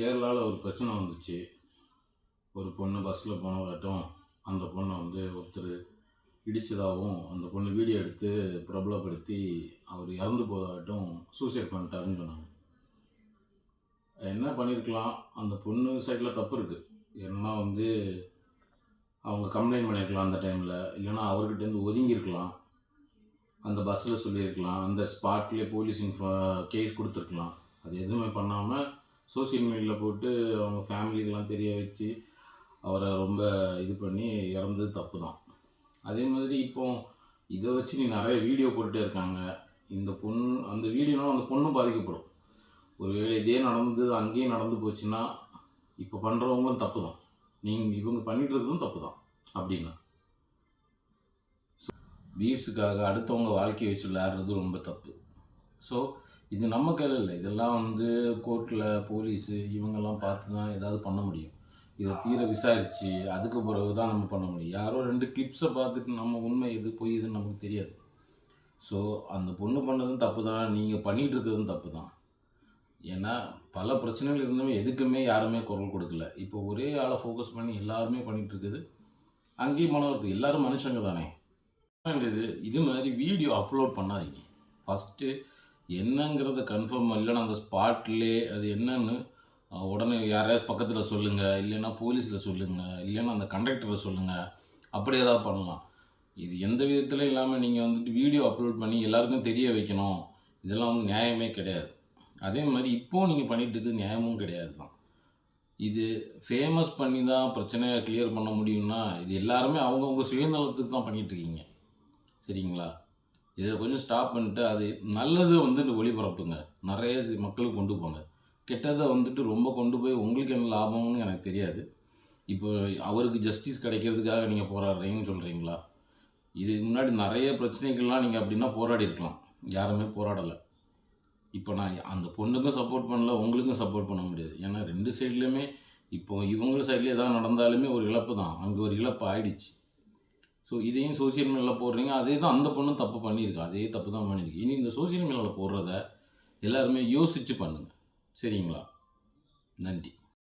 கேரளாவில் ஒரு பிரச்சனை வந்துச்சு. ஒரு பொண்ணு பஸ்ஸில் போனதாட்டும் அந்த பொண்ணை ஒருத்தர் இடித்ததாகவும் அந்த பொண்ணு வீடியோ எடுத்து பிரபலப்படுத்தி அவர் இறந்து போதாட்டும் சூசைட் பண்ணிட்டாருன்னு சொன்னாங்க. என்ன பண்ணியிருக்கலாம், அந்த பொண்ணு சைடில் தப்பு இருக்குது. ஏன்னா அவங்க கம்ப்ளைண்ட் பண்ணியிருக்கலாம் அந்த டைமில், இல்லைன்னா அவர்கிட்டேருந்து ஒதுங்கியிருக்கலாம், அந்த பஸ்ஸில் சொல்லியிருக்கலாம், அந்த ஸ்பாட்லேயே போலீஸ் கேஸ் கொடுத்துருக்கலாம். அது எதுவுமே பண்ணாமல் சோசியல் மீடியாவில் போட்டு அவங்க ஃபேமிலிக்கெலாம் தெரிய வச்சு அவரை ரொம்ப இது பண்ணி இறந்தது தப்பு தான். அதே மாதிரி இப்போ இதை வச்சு நீ நிறைய வீடியோ போட்டுகிட்டே இருக்காங்க. இந்த பொண்ணு அந்த வீடியோனால அந்த பொண்ணும் பாதிக்கப்படும். ஒருவேளை இதே நடந்து அங்கேயும் நடந்து போச்சுன்னா இப்போ பண்ணுறவங்களும் தப்பு தான், இவங்க பண்ணிகிட்டு இருக்கிறதும் தப்பு தான். அப்படின்னா வியூஸுக்காக அடுத்தவங்க வாழ்க்கையை வச்சு விளையாடுறது ரொம்ப தப்பு. ஸோ இது நம்ம கையில் இல்லை, இதெல்லாம் கோர்ட்டில் போலீஸு இவங்கெல்லாம் பார்த்து தான் ஏதாவது பண்ண முடியும். இதை தீர விசாரித்து அதுக்கு பிறகு தான் நம்ம பண்ண முடியும். யாரோ 2 கிளிப்ஸை பார்த்துட்டு நம்ம உண்மை எது பொய் எதுன்னு நமக்கு தெரியாது. ஸோ அந்த பொண்ணு பண்ணதும் தப்பு தான், நீங்கள் பண்ணிகிட்டு இருக்கிறதும் தப்பு தான். ஏன்னா பல பிரச்சனைகள் இருந்துமே எதுக்குமே யாருமே குரல் கொடுக்கல. இப்போ ஒரே ஆளை ஃபோக்கஸ் பண்ணி எல்லாருமே பண்ணிகிட்டு இருக்குது. அங்கேயும் மனவர்த்து எல்லோரும் மனுஷங்க தானே. இது மாதிரி வீடியோ அப்லோட் பண்ணாதீங்க. ஃபஸ்ட்டு என்னங்கிறத கன்ஃபார்ம், இல்லைன்னா அந்த ஸ்பாட்லே அது என்னன்னு உடனே யாரையாவது பக்கத்தில் சொல்லுங்கள், இல்லைன்னா போலீஸில் சொல்லுங்கள், இல்லைன்னா அந்த கண்டக்டரை சொல்லுங்கள். அப்படி ஏதாவது பண்ணலாம். இது எந்த விதத்துலையும் இல்லாமல் நீங்கள் வீடியோ அப்லோட் பண்ணி எல்லாருக்கும் தெரிய வைக்கணும், இதெல்லாம் நியாயமே கிடையாது. அதே மாதிரி இப்போது நீங்கள் பண்ணிகிட்டு இருக்கிறது நியாயமும் கிடையாது தான். இது ஃபேமஸ் பண்ணி தான் பிரச்சனையை கிளியர் பண்ண முடியும்னா இது எல்லாருமே அவங்கவுங்க சுயநலத்துக்கு தான் பண்ணிகிட்ருக்கீங்க. சரிங்களா? இதை கொஞ்சம் ஸ்டாப் பண்ணிட்டு அது நல்லது ஒளிபரப்புங்க, நிறைய மக்களுக்கு கொண்டு போங்க. கெட்டதை ரொம்ப கொண்டு போய் உங்களுக்கு என்ன லாபம்னு எனக்கு தெரியாது. இப்போ அவருக்கு ஜஸ்டிஸ் கிடைக்கிறதுக்காக நீங்கள் போராடுறீங்கன்னு சொல்கிறீங்களா? இதுக்கு முன்னாடி நிறைய பிரச்சனைகள்லாம் நீங்கள் அப்படின்னா போராடி இருக்கலாம், யாருமே போராடலை. இப்போ நான் அந்த பொண்ணுக்கும் சப்போர்ட் பண்ணல, உங்களுக்கும் சப்போர்ட் பண்ண முடியாது. ஏன்னா 2 சைட்லேயுமே இப்போ இவங்க சைட்லேயே எதாவது நடந்தாலுமே ஒரு இழப்பு தான், அங்கே ஒரு இழப்பு ஆயிடுச்சு. ஸோ இதையும் சோசியல் மீடியாவில் போடுறீங்க, அதே தான் அந்த பொண்ணும் தப்பு பண்ணியிருக்கா, அதே தப்பு தான் பண்ணியிருக்கு. இனி இந்த சோசியல் மீடியாவில் போடுறத எல்லாருமே யோசித்து பண்ணுங்கள். சரிங்களா? நன்றி.